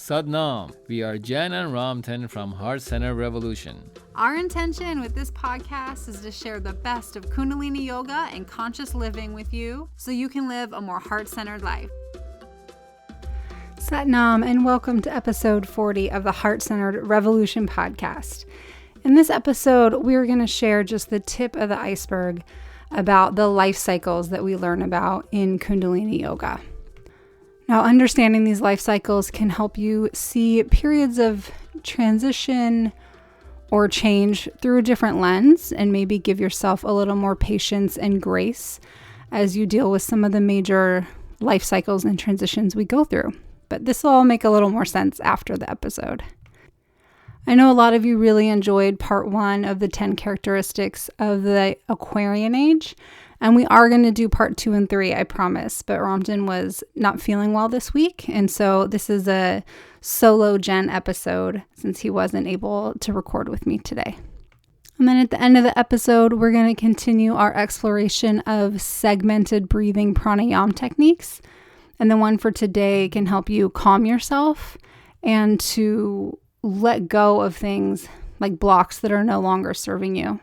Sadnam. We are Jen and Ramtin from Heart Center Revolution. Our intention with this podcast is to share the best of Kundalini yoga and conscious living with you so you can live a more heart-centered life. Satnam, and welcome to episode 40 of the Heart Centered Revolution podcast. In this episode, we're going to share just the tip of the iceberg about the life cycles that we learn about in Kundalini yoga. Now, understanding these life cycles can help you see periods of transition or change through a different lens and maybe give yourself a little more patience and grace as you deal with some of the major life cycles and transitions we go through. But this will all make a little more sense after the episode. I know a lot of you really enjoyed part 1 of the 10 characteristics of the Aquarian age, and we are going to do part 2 and 3, I promise. But Ramtin was not feeling well this week, and so this is a solo Jen episode since he wasn't able to record with me today. And then at the end of the episode, we're going to continue our exploration of segmented breathing pranayama techniques. And the one for today can help you calm yourself and to let go of things like blocks that are no longer serving you.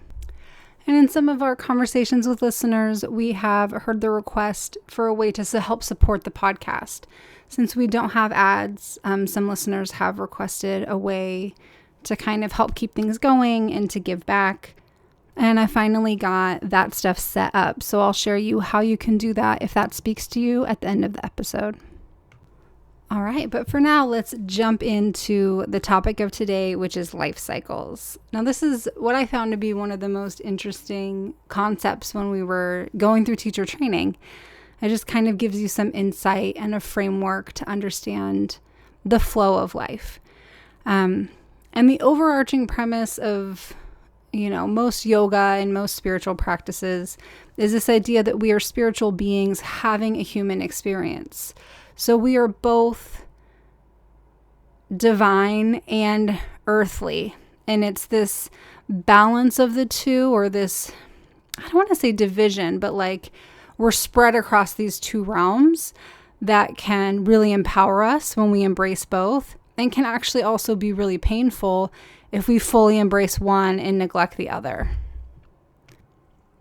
And in some of our conversations with listeners, we have heard the request for a way to help support the podcast. Since we don't have ads, some listeners have requested a way to kind of help keep things going and to give back. And I finally got that stuff set up. So I'll share you how you can do that if that speaks to you at the end of the episode. All right, but for now, let's jump into the topic of today, which is life cycles. Now, this is what I found to be one of the most interesting concepts when we were going through teacher training. It just kind of gives you some insight and a framework to understand the flow of life. And the overarching premise of, most yoga and most spiritual practices is this idea that we are spiritual beings having a human experience. So we are both divine and earthly. And it's this balance of the two, or this, I don't want to say division, but like we're spread across these two realms that can really empower us when we embrace both, and can actually also be really painful if we fully embrace one and neglect the other.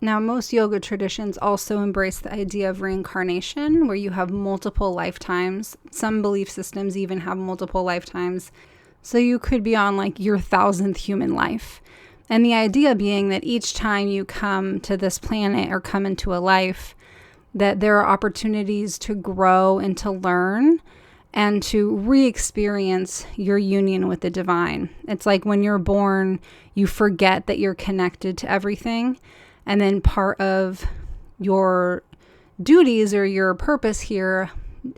Now, most yoga traditions also embrace the idea of reincarnation, where you have multiple lifetimes. Some belief systems even have multiple lifetimes. So you could be on like your 1,000th human life. And the idea being that each time you come to this planet or come into a life, that there are opportunities to grow and to learn and to re-experience your union with the divine. It's like when you're born, you forget that you're connected to everything. And then part of your duties or your purpose here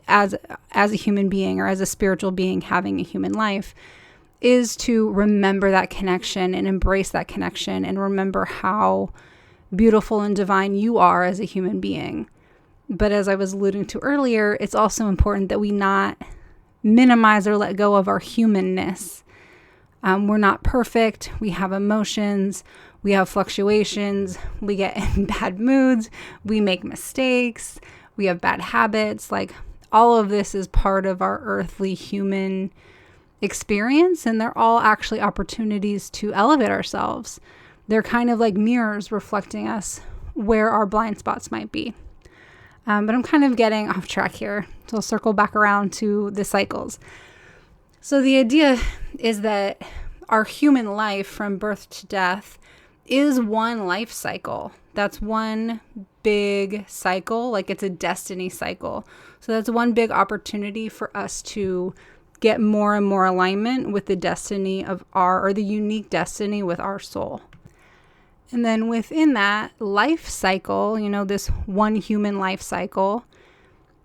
as a human being or as a spiritual being having a human life is to remember that connection and embrace that connection and remember how beautiful and divine you are as a human being. But as I was alluding to earlier, it's also important that we not minimize or let go of our humanness. We're not perfect. We have emotions. We have fluctuations, we get in bad moods, we make mistakes, we have bad habits. Like all of this is part of our earthly human experience, and they're all actually opportunities to elevate ourselves. They're kind of like mirrors reflecting us where our blind spots might be. But I'm kind of getting off track here, so I'll circle back around to the cycles. So the idea is that our human life from birth to death is one life cycle. That's one big cycle, like it's a destiny cycle. So that's one big opportunity for us to get more and more alignment with the destiny of or the unique destiny with our soul. And then within that life cycle, this one human life cycle,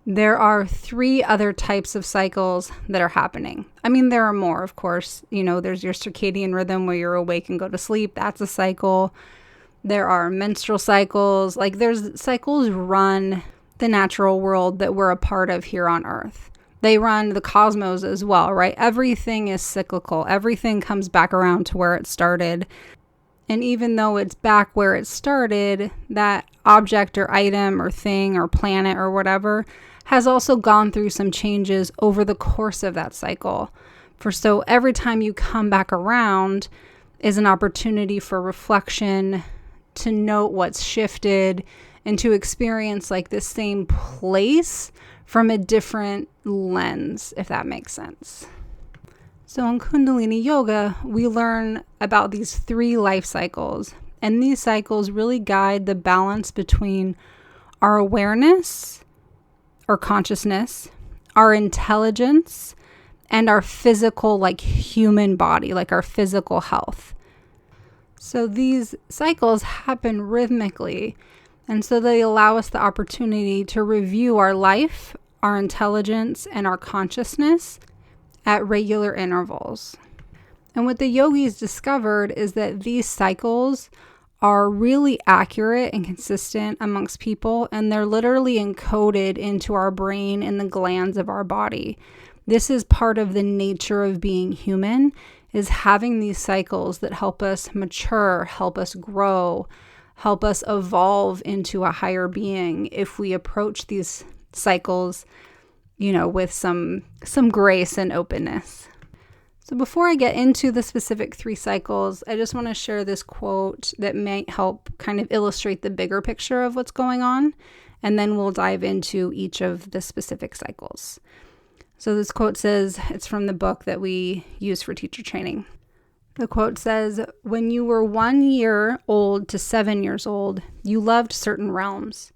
there are 3 other types of cycles that are happening. I mean, there are more, of course. There's your circadian rhythm where you're awake and go to sleep. That's a cycle. There are menstrual cycles. Like there's cycles run the natural world that we're a part of here on Earth. They run the cosmos as well, right? Everything is cyclical. Everything comes back around to where it started. And even though it's back where it started, that object or item or thing or planet or whatever has also gone through some changes over the course of that cycle. So every time you come back around is an opportunity for reflection, to note what's shifted, and to experience like the same place from a different lens, if that makes sense. So in Kundalini Yoga, we learn about these 3 life cycles, and these cycles really guide the balance between our awareness or consciousness, our intelligence, and our physical, like human body, like our physical health. So these cycles happen rhythmically, and so they allow us the opportunity to review our life, our intelligence, and our consciousness at regular intervals. And what the yogis discovered is that these cycles are really accurate and consistent amongst people, and they're literally encoded into our brain and the glands of our body. This is part of the nature of being human, is having these cycles that help us mature, help us grow, help us evolve into a higher being if we approach these cycles, with some grace and openness. So before I get into the specific 3 cycles, I just want to share this quote that might help kind of illustrate the bigger picture of what's going on, and then we'll dive into each of the specific cycles. So this quote says, it's from the book that we use for teacher training. The quote says, "When you were 1 year old to 7 years old, you loved certain realms.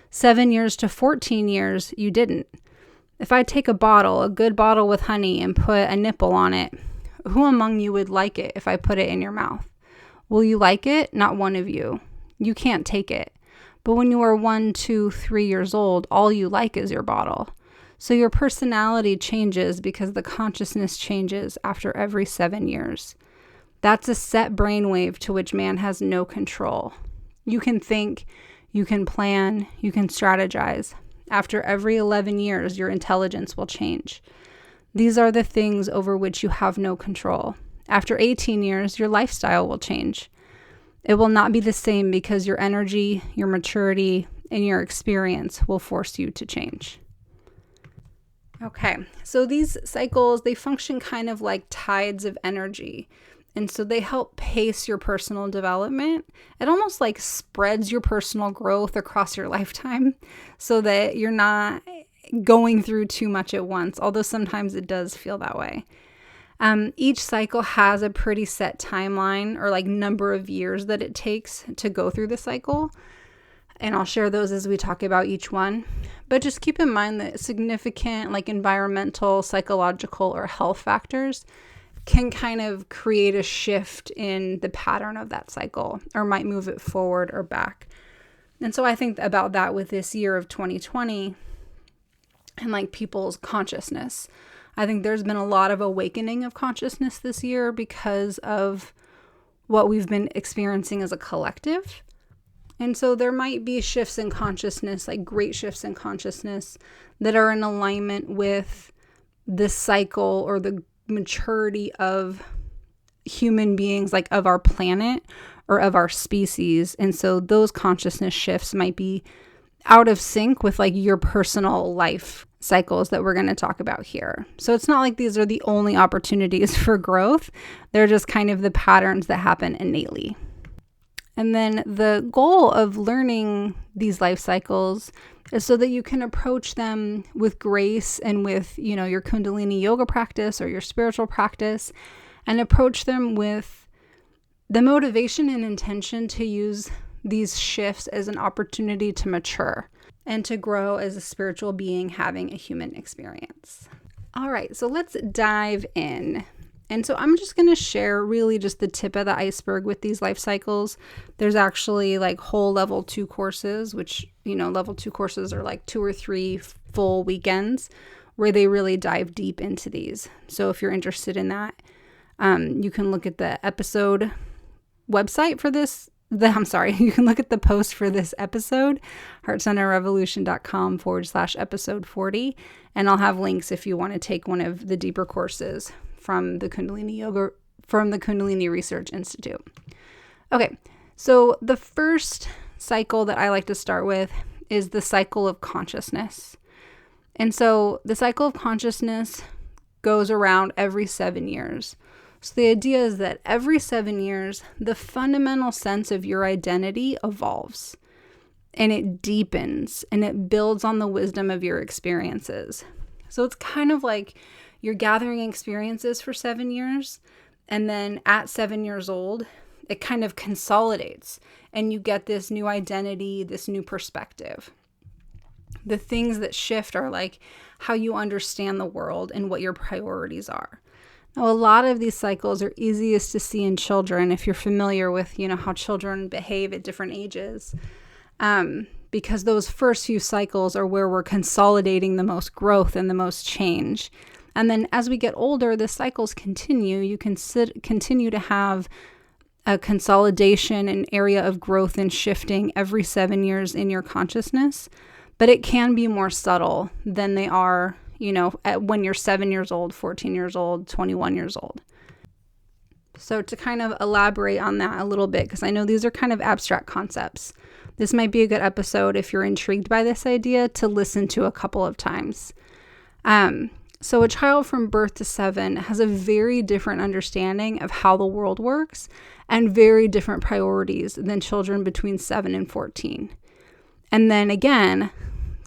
7 years to 14 years, you didn't. If I take a good bottle with honey, and put a nipple on it, who among you would like it if I put it in your mouth? Will you like it? Not one of you. You can't take it. But when you are 1, 2, 3 years old, all you like is your bottle. So your personality changes because the consciousness changes after every 7 years. That's a set brainwave to which man has no control. You can think, you can plan, you can strategize. After every 11 years, your intelligence will change. These are the things over which you have no control. After 18 years, your lifestyle will change. It will not be the same because your energy, your maturity, and your experience will force you to change." Okay, so these cycles, they function kind of like tides of energy. And so they help pace your personal development. It almost like spreads your personal growth across your lifetime so that you're not going through too much at once, although sometimes it does feel that way. Each cycle has a pretty set timeline or like number of years that it takes to go through the cycle. And I'll share those as we talk about each one. But just keep in mind that significant like environmental, psychological, or health factors can kind of create a shift in the pattern of that cycle, or might move it forward or back. And so I think about that with this year of 2020 and like people's consciousness. I think there's been a lot of awakening of consciousness this year because of what we've been experiencing as a collective. And so there might be shifts in consciousness, like great shifts in consciousness that are in alignment with this cycle or the maturity of human beings, like of our planet or of our species. And so those consciousness shifts might be out of sync with like your personal life cycles that we're going to talk about here. So it's not like these are the only opportunities for growth. They're just kind of the patterns that happen innately. And then the goal of learning these life cycles is so that you can approach them with grace and with, your Kundalini yoga practice or your spiritual practice, and approach them with the motivation and intention to use these shifts as an opportunity to mature and to grow as a spiritual being having a human experience. All right, so let's dive in. And so I'm just going to share really just the tip of the iceberg with these life cycles. There's actually like whole level 2 courses, which, level 2 courses are like 2 or 3 full weekends where they really dive deep into these. So if you're interested in that, you can look at the episode website for this. You can look at the post for this episode, heartcenterrevolution.com/episode 40. And I'll have links if you want to take one of the deeper courses from the Kundalini Research Institute. Okay, so the first cycle that I like to start with is the cycle of consciousness. And so the cycle of consciousness goes around every 7 years. So the idea is that every 7 years, the fundamental sense of your identity evolves and it deepens and it builds on the wisdom of your experiences. So it's kind of like you're gathering experiences for 7 years, and then at 7 years old, it kind of consolidates and you get this new identity, this new perspective. The things that shift are like how you understand the world and what your priorities are. Now, a lot of these cycles are easiest to see in children if you're familiar with, how children behave at different ages. Because those first few cycles are where we're consolidating the most growth and the most change. And then as we get older, the cycles continue. You can continue to have a consolidation, an area of growth and shifting every 7 years in your consciousness. But it can be more subtle than they are, when you're 7 years old, 14 years old, 21 years old. So to kind of elaborate on that a little bit, because I know these are kind of abstract concepts, this might be a good episode if you're intrigued by this idea to listen to a couple of times. So a child from birth to 7 has a very different understanding of how the world works and very different priorities than children between 7 and 14. And then again,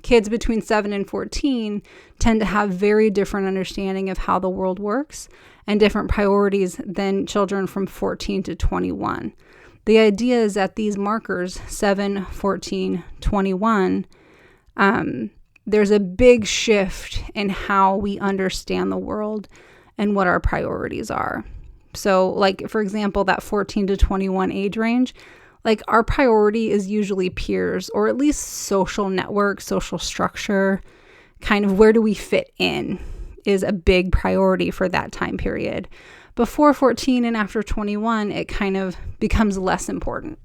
kids between 7 and 14 tend to have very different understanding of how the world works and different priorities than children from 14 to 21. The idea is that these markers, 7, 14, 21, there's a big shift in how we understand the world and what our priorities are. So like, for example, that 14 to 21 age range, like our priority is usually peers or at least social network, social structure, kind of where do we fit in is a big priority for that time period. Before 14 and after 21, it kind of becomes less important.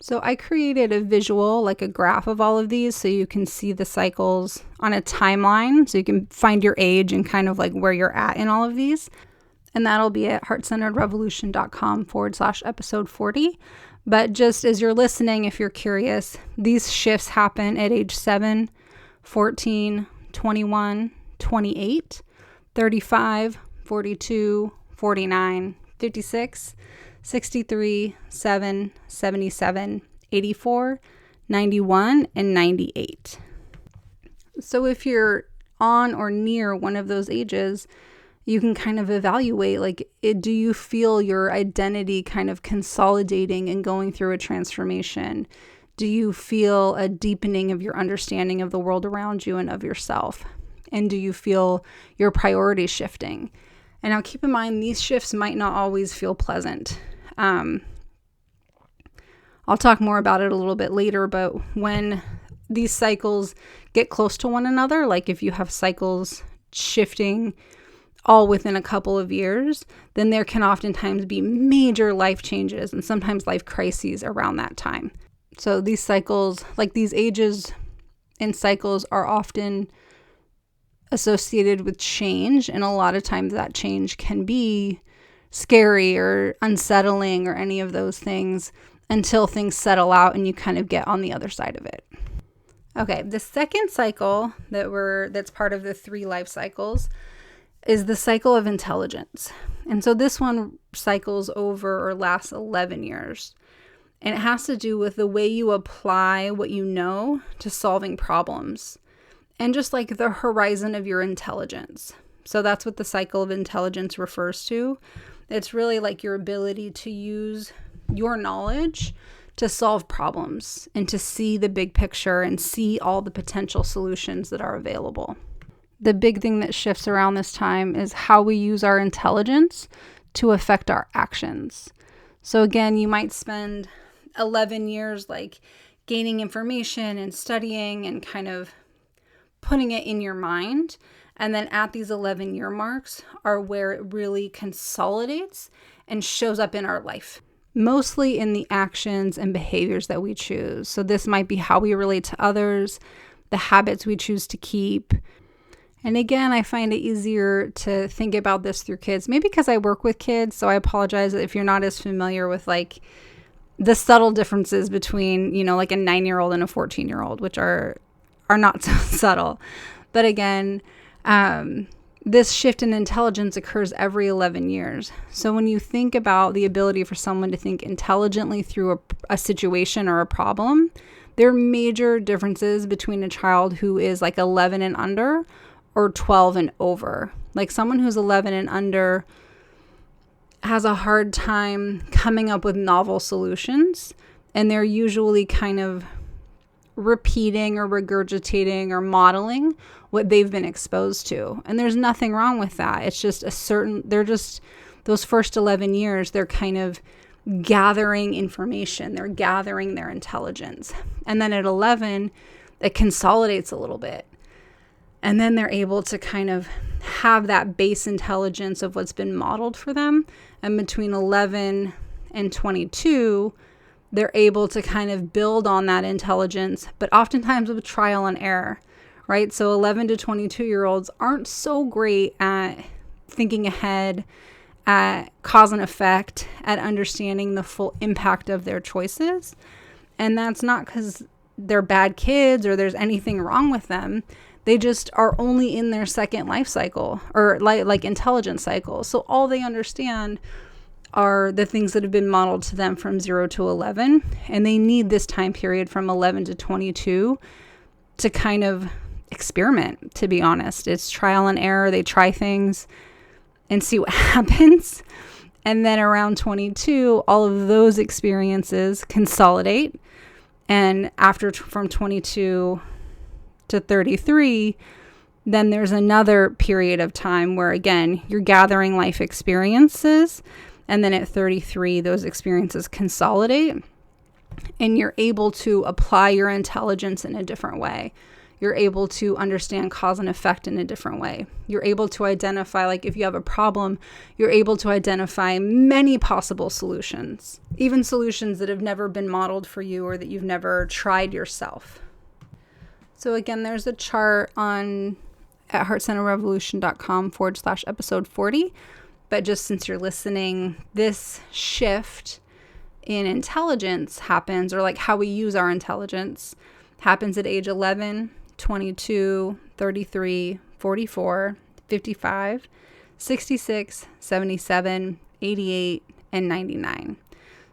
So I created a visual, like a graph of all of these so you can see the cycles on a timeline so you can find your age and kind of like where you're at in all of these. And that'll be at heartcenteredrevolution.com/episode 40. But just as you're listening, if you're curious, these shifts happen at age 7, 14, 21, 28, 35, 42, 49, 56, 63, 7, 77, 84, 91, and 98. So if you're on or near one of those ages, you can kind of evaluate, like, do you feel your identity kind of consolidating and going through a transformation? Do you feel a deepening of your understanding of the world around you and of yourself? And do you feel your priorities shifting? And now keep in mind, these shifts might not always feel pleasant. I'll talk more about it a little bit later, but when these cycles get close to one another, like if you have cycles shifting all within a couple of years, then there can oftentimes be major life changes and sometimes life crises around that time. So these cycles, like these ages and cycles, are often associated with change, and a lot of times that change can be scary or unsettling or any of those things until things settle out and you kind of get on the other side of it. Okay, the second cycle that's part of the 3 life cycles is the cycle of intelligence. And so this one cycles over or lasts 11 years. And it has to do with the way you apply what you know to solving problems and just like the horizon of your intelligence. So that's what the cycle of intelligence refers to. It's really like your ability to use your knowledge to solve problems and to see the big picture and see all the potential solutions that are available. The big thing that shifts around this time is how we use our intelligence to affect our actions. So again, you might spend 11 years like gaining information and studying and kind of putting it in your mind. And then at these 11-year marks are where it really consolidates and shows up in our life, mostly in the actions and behaviors that we choose. So this might be how we relate to others, the habits we choose to keep. And again, I find it easier to think about this through kids, maybe because I work with kids. So I apologize if you're not as familiar with like the subtle differences between, like a 9-year-old and a 14-year-old, which are not so subtle. But again, this shift in intelligence occurs every 11 years. So when you think about the ability for someone to think intelligently through a situation or a problem, there are major differences between a child who is like 11 and under or 12 and over. Like someone who's 11 and under has a hard time coming up with novel solutions, and they're usually kind of repeating or regurgitating or modeling what they've been exposed to. And there's nothing wrong with that. It's just they're just, those first 11 years, they're kind of gathering information. They're gathering their intelligence. And then at 11, it consolidates a little bit. And then they're able to kind of have that base intelligence of what's been modeled for them. And between 11 and 22, they're able to kind of build on that intelligence, but oftentimes with trial and error, right? So 11 to 22-year-olds aren't so great at thinking ahead, at cause and effect, at understanding the full impact of their choices. And that's not because they're bad kids or there's anything wrong with them. They just are only in their second life cycle or like intelligence cycle. So all they understand are the things that have been modeled to them from 0 to 11. And they need this time period from 11 to 22 to kind of experiment, to be honest. It's trial and error. They try things and see what happens. And then around 22, all of those experiences consolidate. And from 22 to 33, then there's another period of time where, again, you're gathering life experiences. And then at 33, those experiences consolidate and you're able to apply your intelligence in a different way. You're able to understand cause and effect in a different way. You're able to identify, like if you have a problem, you're able to identify many possible solutions, even solutions that have never been modeled for you or that you've never tried yourself. So again, there's a chart at heartcenterrevolution.com/episode 40. But just since you're listening, this shift in intelligence happens, or like how we use our intelligence happens at age 11, 22, 33, 44, 55, 66, 77, 88, and 99.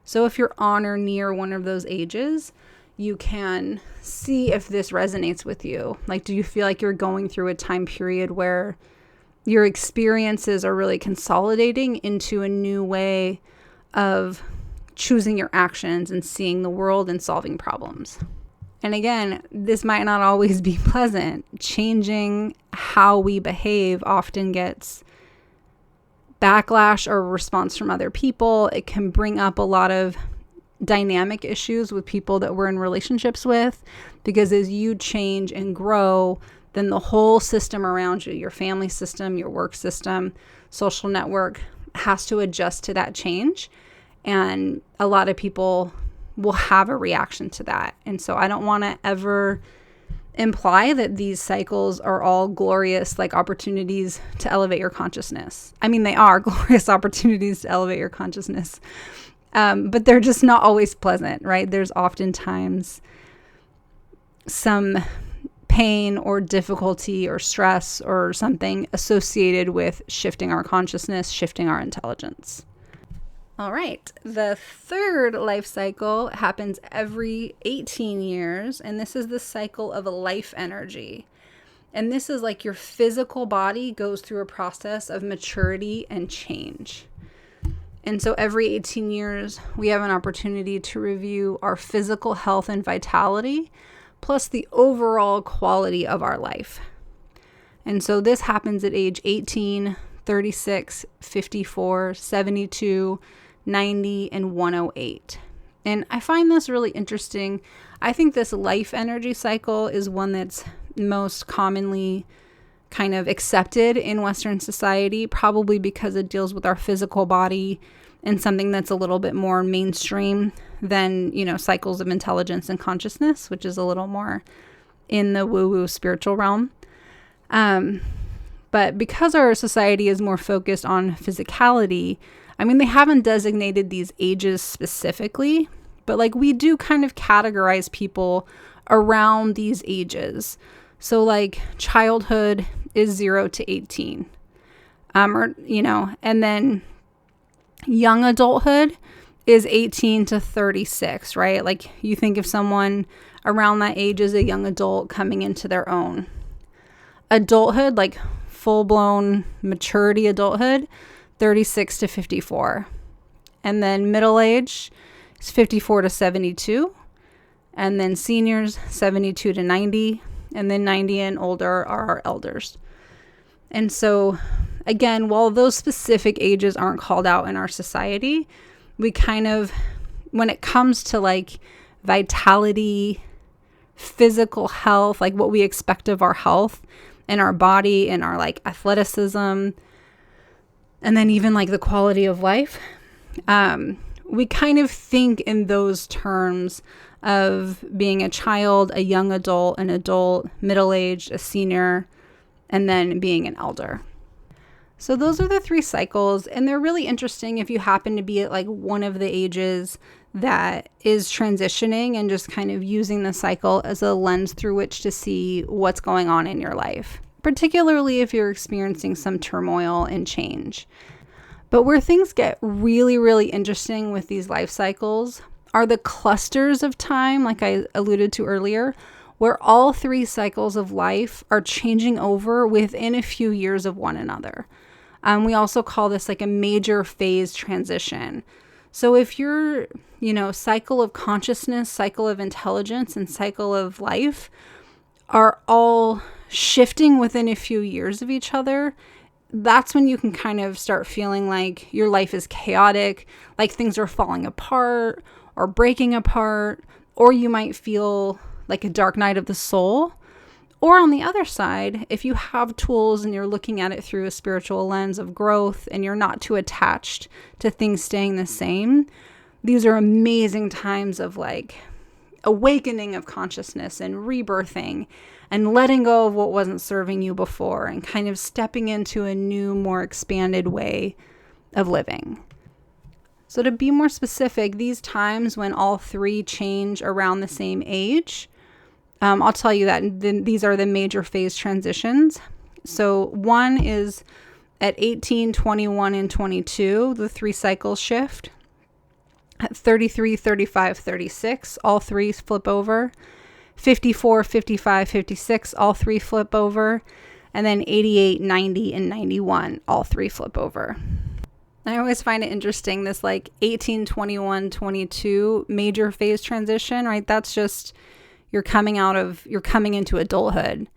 So if you're on or near one of those ages, you can see if this resonates with you. Like, do you feel like you're going through a time period where your experiences are really consolidating into a new way of choosing your actions and seeing the world and solving problems? And again, this might not always be pleasant. Changing how we behave often gets backlash or response from other people. It can bring up a lot of dynamic issues with people that we're in relationships with, because as you change and grow, then the whole system around you, your family system, your work system, social network, has to adjust to that change. And a lot of people will have a reaction to that. And so I don't want to ever imply that these cycles are all glorious, like opportunities to elevate your consciousness. I mean, they are glorious opportunities to elevate your consciousness. But they're just not always pleasant, right? There's oftentimes some pain or difficulty or stress or something associated with shifting our consciousness, shifting our intelligence. All right. The third life cycle happens every 18 years, and this is the cycle of life energy. And this is like your physical body goes through a process of maturity and change. And so every 18 years, we have an opportunity to review our physical health and vitality, plus the overall quality of our life. And so this happens at age 18, 36, 54, 72, 90, and 108. And I find this really interesting. I think this life energy cycle is one that's most commonly kind of accepted in Western society, probably because it deals with our physical body and something that's a little bit more mainstream than, cycles of intelligence and consciousness, which is a little more in the woo-woo spiritual realm. But because our society is more focused on physicality, I mean, they haven't designated these ages specifically, but like we do kind of categorize people around these ages. So like childhood is 0 to 18. And then young adulthood is 18 to 36, right? Like you think of someone around that age as a young adult coming into their own. Adulthood, like full-blown maturity adulthood, 36 to 54. And then middle age is 54 to 72. And then seniors, 72 to 90. And then 90 and older are our elders. And so, again, while those specific ages aren't called out in our society, we kind of, when it comes to like vitality, physical health, like what we expect of our health and our body and our like athleticism, and then even like the quality of life, we kind of think in those terms of being a child, a young adult, an adult, middle-aged, a senior, and then being an elder. So those are the 3 cycles, and they're really interesting if you happen to be at like one of the ages that is transitioning and just kind of using the cycle as a lens through which to see what's going on in your life, particularly if you're experiencing some turmoil and change. But where things get really, really interesting with these life cycles are the clusters of time, like I alluded to earlier, where all 3 cycles of life are changing over within a few years of one another. We also call this like a major phase transition. So if your, cycle of consciousness, cycle of intelligence, and cycle of life are all shifting within a few years of each other, that's when you can kind of start feeling like your life is chaotic, like things are falling apart or breaking apart, or you might feel like a dark night of the soul. Or on the other side, if you have tools and you're looking at it through a spiritual lens of growth and you're not too attached to things staying the same, these are amazing times of like awakening of consciousness and rebirthing and letting go of what wasn't serving you before and kind of stepping into a new, more expanded way of living. So to be more specific, these times when all 3 change around the same age, I'll tell you that these are the major phase transitions. So 1 is at 18, 21, and 22, the 3 cycles shift. At 33, 35, 36, all 3 flip over. 54, 55, 56, all 3 flip over. And then 88, 90, and 91, all 3 flip over. I always find it interesting, this like 18, 21, 22 major phase transition, right? That's just you're coming into adulthood.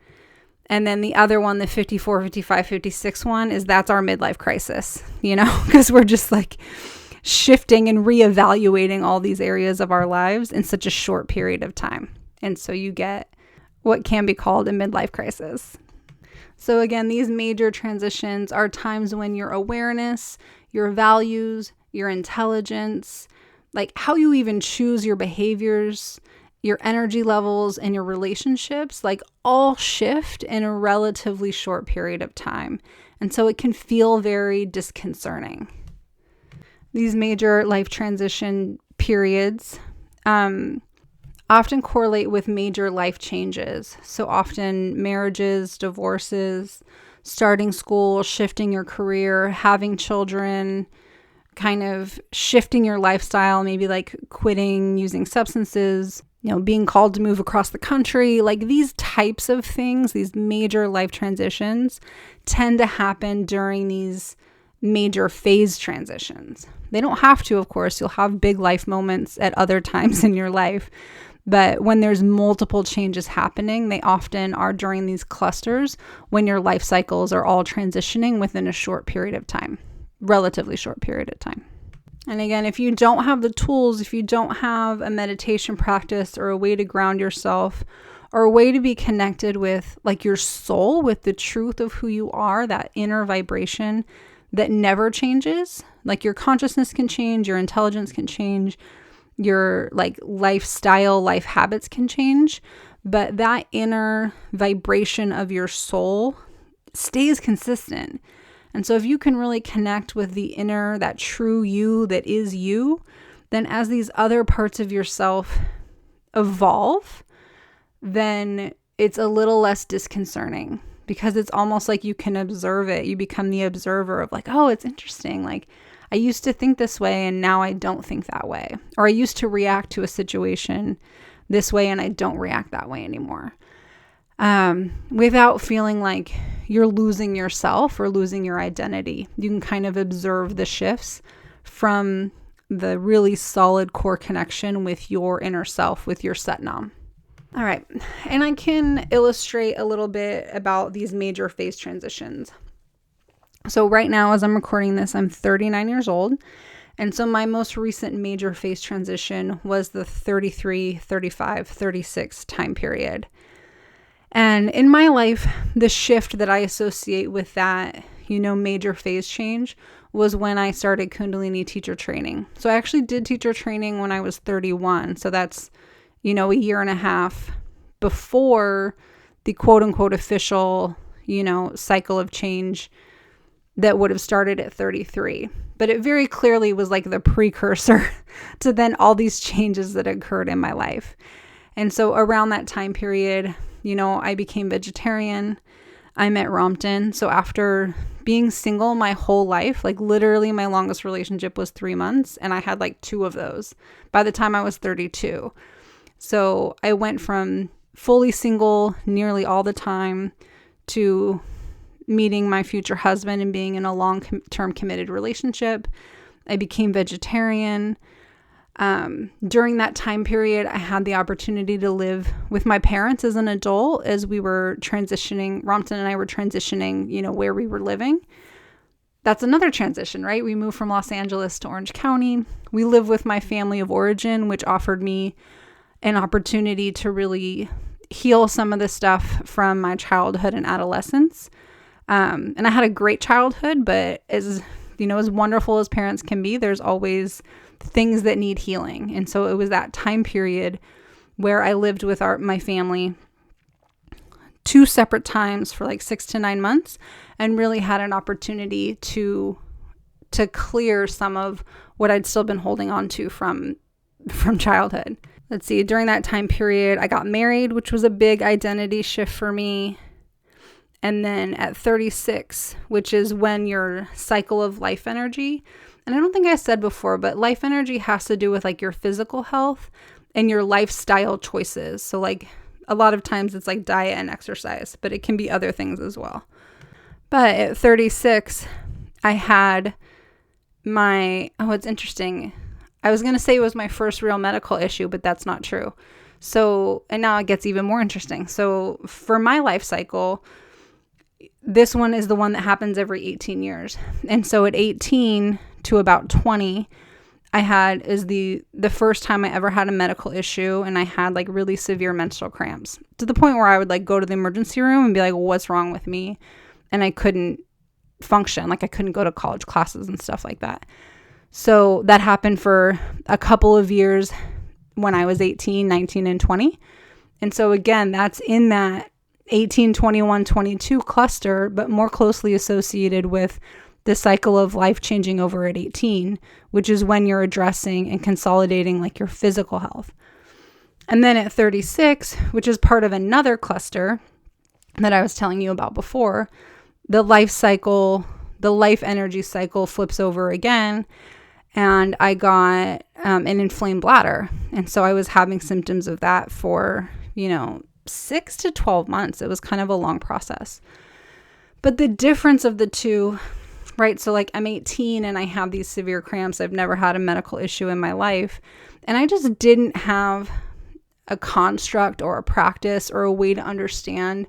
And then the other one, the 54, 55, 56 one that's our midlife crisis, because we're just like shifting and reevaluating all these areas of our lives in such a short period of time. And so you get what can be called a midlife crisis. So again, these major transitions are times when your awareness, your values, your intelligence, like how you even choose your behaviors, your energy levels, and your relationships, like all shift in a relatively short period of time. And so it can feel very disconcerting. These major life transition periods often correlate with major life changes. So often marriages, divorces, starting school, shifting your career, having children, kind of shifting your lifestyle, maybe like quitting using substances, being called to move across the country. Like these types of things, these major life transitions tend to happen during these major phase transitions. They don't have to, of course. You'll have big life moments at other times in your life. But when there's multiple changes happening, they often are during these clusters when your life cycles are all transitioning within a short period of time, relatively short period of time. And again, if you don't have the tools, if you don't have a meditation practice or a way to ground yourself or a way to be connected with like your soul, with the truth of who you are, that inner vibration that never changes, like your consciousness can change, your intelligence can change, your like lifestyle, life habits can change, but that inner vibration of your soul stays consistent. And so if you can really connect with the inner, that true you that is you, then as these other parts of yourself evolve, then it's a little less disconcerting, because it's almost like you can observe it. You become the observer of like, oh, it's interesting. Like, I used to think this way and now I don't think that way. Or I used to react to a situation this way and I don't react that way anymore. Without feeling like you're losing yourself or losing your identity. You can kind of observe the shifts from the really solid core connection with your inner self, with your Satnam. All right. And I can illustrate a little bit about these major phase transitions. So right now, as I'm recording this, I'm 39 years old. And so my most recent major phase transition was the 33, 35, 36 time period. And in my life, the shift that I associate with that, major phase change was when I started Kundalini teacher training. So I actually did teacher training when I was 31. So that's, a year and a half before the quote unquote official, cycle of change that would have started at 33. But it very clearly was like the precursor to then all these changes that occurred in my life. And so around that time period, I became vegetarian. I met Ramtin. So after being single my whole life, like literally my longest relationship was 3 months, and I had like 2 of those by the time I was 32. So I went from fully single nearly all the time to meeting my future husband and being in a long-term committed relationship. I became vegetarian. During that time period, I had the opportunity to live with my parents as an adult as we were transitioning. Ramtin and I were transitioning, where we were living. That's another transition, right? We moved from Los Angeles to Orange County. We live with my family of origin, which offered me an opportunity to really heal some of the stuff from my childhood and adolescence. And I had a great childhood, but as wonderful as parents can be, there's always things that need healing. And so it was that time period where I lived with my family 2 separate times for like 6 to 9 months, and really had an opportunity to clear some of what I'd still been holding on to from childhood. Let's see, during that time period, I got married, which was a big identity shift for me. And then at 36, which is when your cycle of life energy, and I don't think I said before, but life energy has to do with like your physical health and your lifestyle choices. So like a lot of times it's like diet and exercise, but it can be other things as well. But at 36, I had it's interesting. I was going to say it was my first real medical issue, but that's not true. So, and now it gets even more interesting. So for my life cycle, this one is the one that happens every 18 years. And so at 18 to about 20, is the first time I ever had a medical issue, and I had like really severe menstrual cramps to the point where I would like go to the emergency room and be like, what's wrong with me? And I couldn't function. Like I couldn't go to college classes and stuff like that. So that happened for a couple of years when I was 18, 19, and 20. And so again, that's in that 18, 21, 22 cluster, but more closely associated with the cycle of life changing over at 18, which is when you're addressing and consolidating like your physical health. And then at 36, which is part of another cluster that I was telling you about before, the life energy cycle flips over again. And I got an inflamed bladder. And so I was having symptoms of that for, 6 to 12 months. It was kind of a long process. But the difference of the two, right? So like I'm 18 and I have these severe cramps. I've never had a medical issue in my life. And I just didn't have a construct or a practice or a way to understand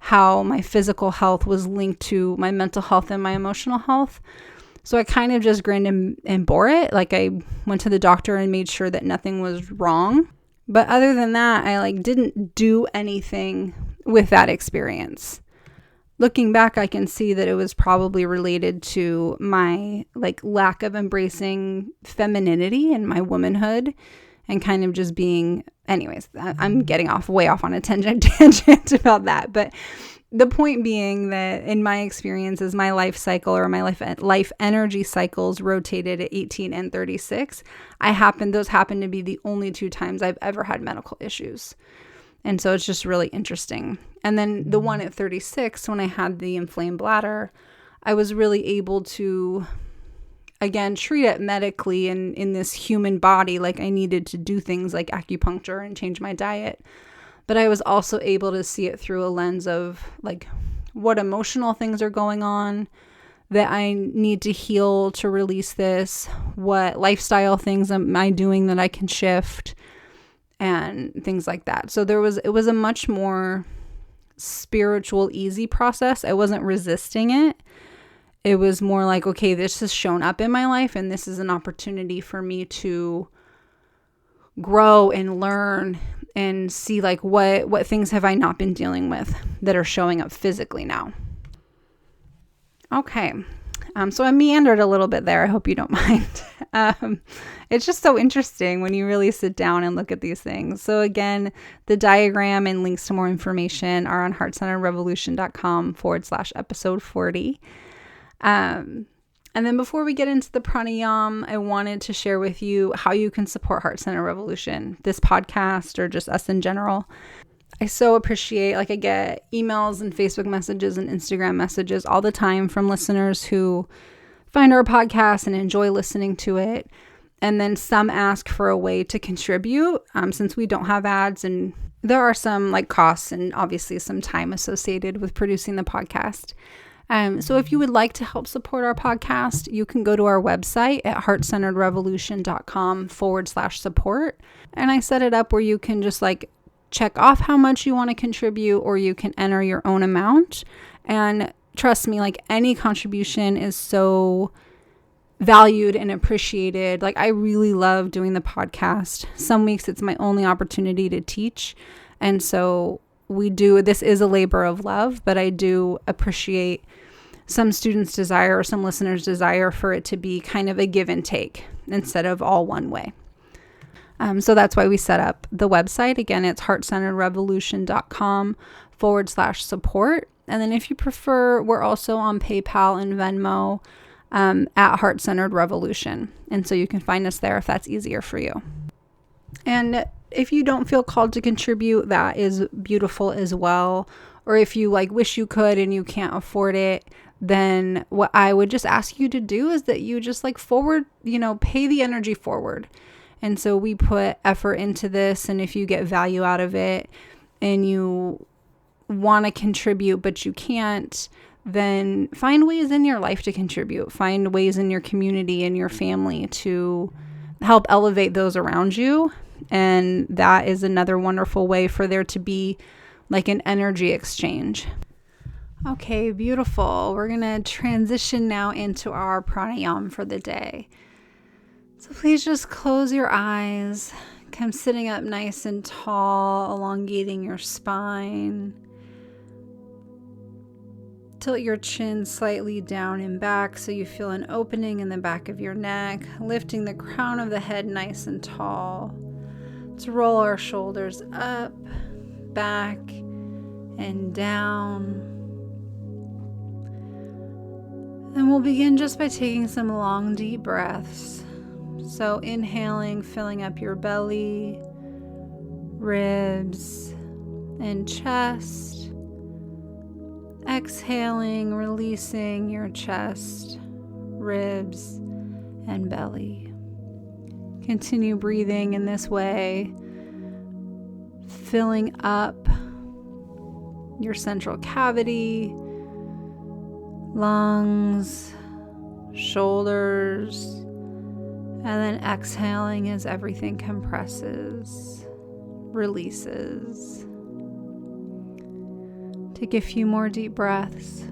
how my physical health was linked to my mental health and my emotional health. So I kind of just grinned and bore it. Like I went to the doctor and made sure that nothing was wrong. But other than that, I like didn't do anything with that experience. Looking back, I can see that it was probably related to my like lack of embracing femininity and my womanhood, and kind of just being, anyways, I'm getting way off on a tangent about that. But the point being that in my experience, as my life cycle or my life energy cycles rotated at 18 and 36, those happen to be the only 2 times I've ever had medical issues. And so it's just really interesting. And then the one at 36, when I had the inflamed bladder, I was really able to, again, treat it medically and in this human body. Like I needed to do things like acupuncture and change my diet. But I was also able to see it through a lens of like what emotional things are going on that I need to heal to release this, what lifestyle things am I doing that I can shift, and things like that. So it was a much more spiritual, easy process. I wasn't resisting it. It was more like, okay, this has shown up in my life and this is an opportunity for me to grow and learn and see like what things have I not been dealing with that are showing up physically now. Okay. So I meandered a little bit there. I hope you don't mind. It's just so interesting when you really sit down and look at these things. So again, the diagram and links to more information are on heartcenteredrevolution.com/episode 40. And then before we get into the pranayam, I wanted to share with you how you can support Heart Centered Revolution, this podcast, or just us in general. I so appreciate, I get emails and Facebook messages and Instagram messages all the time from listeners who find our podcast and enjoy listening to it. And then some ask for a way to contribute, since we don't have ads, and there are some costs and obviously some time associated with producing the podcast. So if you would like to help support our podcast, you can go to our website at heartcenteredrevolution.com/support. And I set it up where you can just check off how much you want to contribute, or you can enter your own amount. And trust me, any contribution is so valued and appreciated. I really love doing the podcast. Some weeks it's my only opportunity to teach. And so this is a labor of love, but I do appreciate some students' desire or some listeners' desire for it to be kind of a give and take instead of all one way. So that's why we set up the website. Again, it's heartcenteredrevolution.com/support. And then if you prefer, we're also on PayPal and Venmo at Heart Centered Revolution. And so you can find us there if that's easier for you. And if you don't feel called to contribute, that is beautiful as well. Or if you wish you could and you can't afford it, then what I would just ask you to do is that you just forward, pay the energy forward. And so we put effort into this, and if you get value out of it and you want to contribute but you can't, then find ways in your life to contribute. Find ways in your community and your family to help elevate those around you. And that is another wonderful way for there to be an energy exchange. Okay, beautiful. We're going to transition now into our pranayam for the day. So please just close your eyes. Come sitting up nice and tall, elongating your spine. Tilt your chin slightly down and back so you feel an opening in the back of your neck, lifting the crown of the head nice and tall. Let's roll our shoulders up, back, and down. And we'll begin just by taking some long, deep breaths. So inhaling, filling up your belly, ribs, and chest. Exhaling, releasing your chest, ribs, and belly. Continue breathing in this way, filling up your central cavity, lungs, shoulders, and then exhaling as everything compresses, releases. Take a few more deep breaths.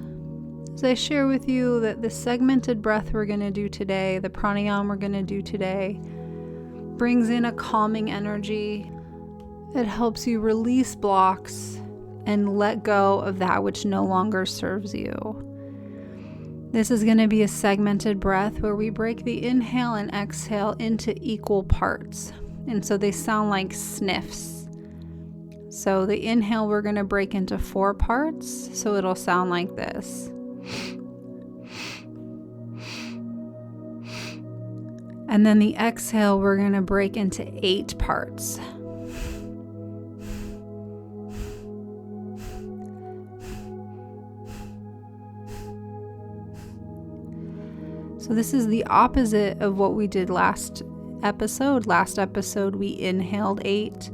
As I share with you that the segmented breath we're going to do today, the pranayam we're going to do today, brings in a calming energy. It helps you release blocks and let go of that which no longer serves you. This is going to be a segmented breath where we break the inhale and exhale into equal parts. And so they sound like sniffs. So the inhale, we're going to break into 4 parts. So it'll sound like this. And then the exhale, we're going to break into 8 parts. So this is the opposite of what we did last episode. Last episode, we inhaled 8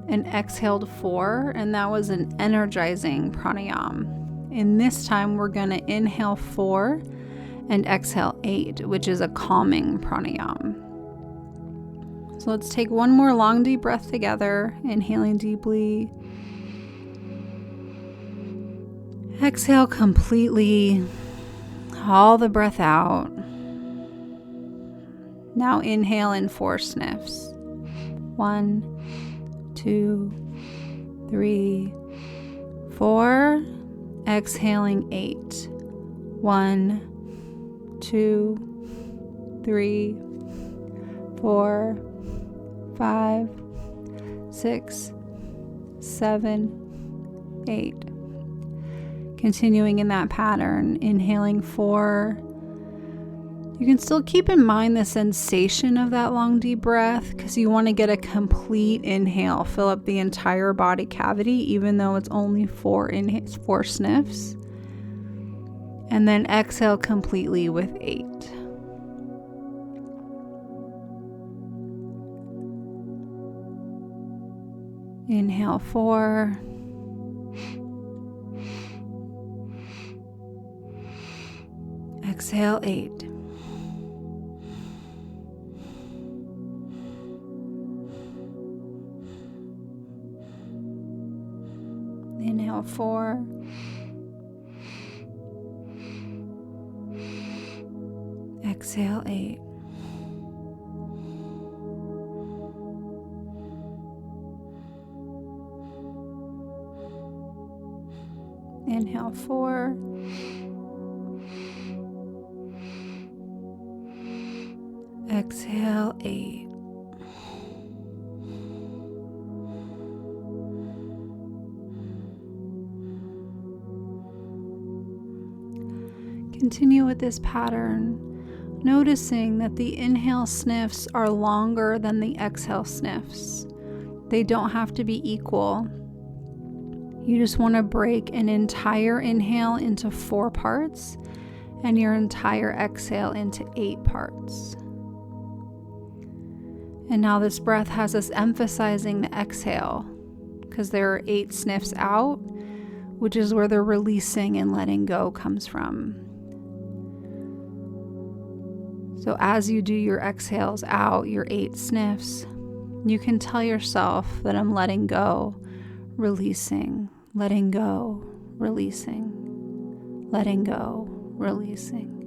and exhaled 4, and that was an energizing pranayama. And this time, we're going to inhale 4 and exhale 8, which is a calming pranayama. So let's take one more long deep breath together, inhaling deeply. Exhale completely, all the breath out. Now inhale in 4 sniffs. 1, 2, 3, 4. Exhaling 8. 1, 2, 3, 4, 5, 6, 7, 8. Continuing in that pattern, inhaling 4. You can still keep in mind the sensation of that long deep breath because you want to get a complete inhale, fill up the entire body cavity, even though it's only 4 sniffs. And then exhale completely with 8. Inhale 4. Exhale 8. Inhale 4. Exhale 8. Inhale 4. Exhale 8. Continue with this pattern, noticing that the inhale sniffs are longer than the exhale sniffs. They don't have to be equal. You just want to break an entire inhale into 4 parts and your entire exhale into 8 parts. And now this breath has us emphasizing the exhale because there are 8 sniffs out, which is where the releasing and letting go comes from. So as you do your exhales out, your 8 sniffs, you can tell yourself that I'm letting go, releasing, letting go, releasing, letting go, releasing.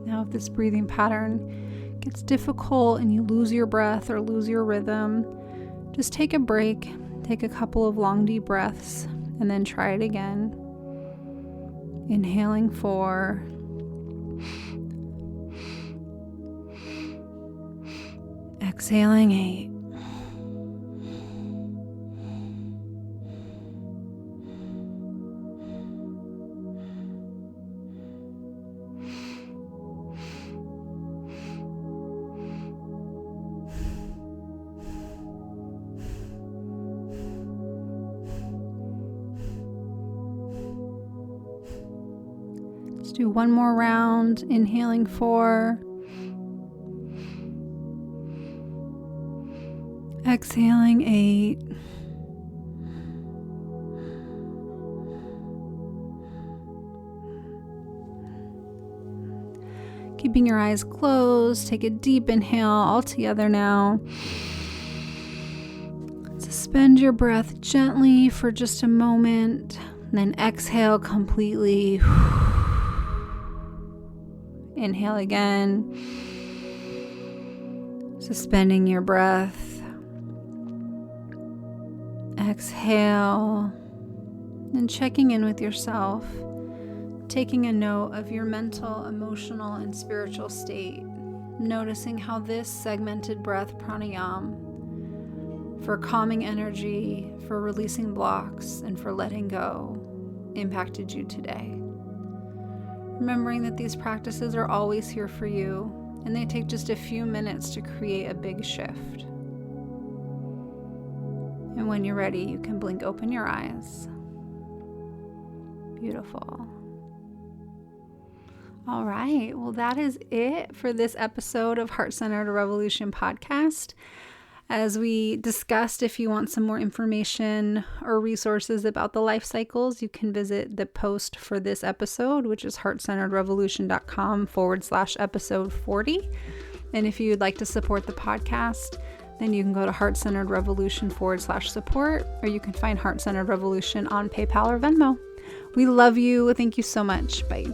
Now, if this breathing pattern gets difficult and you lose your breath or lose your rhythm, just take a break, take a couple of long deep breaths, and then try it again. Inhaling 4. Exhaling 8. Let's do one more round, inhaling 4. Exhaling 8. Keeping your eyes closed, take a deep inhale all together now. Suspend your breath gently for just a moment, and then exhale completely. Inhale again. Suspending your breath. Exhale. And checking in with yourself. Taking a note of your mental, emotional, and spiritual state. Noticing how this segmented breath pranayama for calming energy, for releasing blocks, and for letting go impacted you today. Remembering that these practices are always here for you, and they take just a few minutes to create a big shift. And when you're ready, you can blink open your eyes. Beautiful. All right, well, that is it for this episode of Heart-Centered Revolution podcast. As we discussed, if you want some more information or resources about the life cycles, you can visit the post for this episode, which is heartcenteredrevolution.com/episode 40. And if you'd like to support the podcast, then you can go to Heart-Centered Revolution /support, or you can find Heart-Centered Revolution on PayPal or Venmo. We love you. Thank you so much. Bye.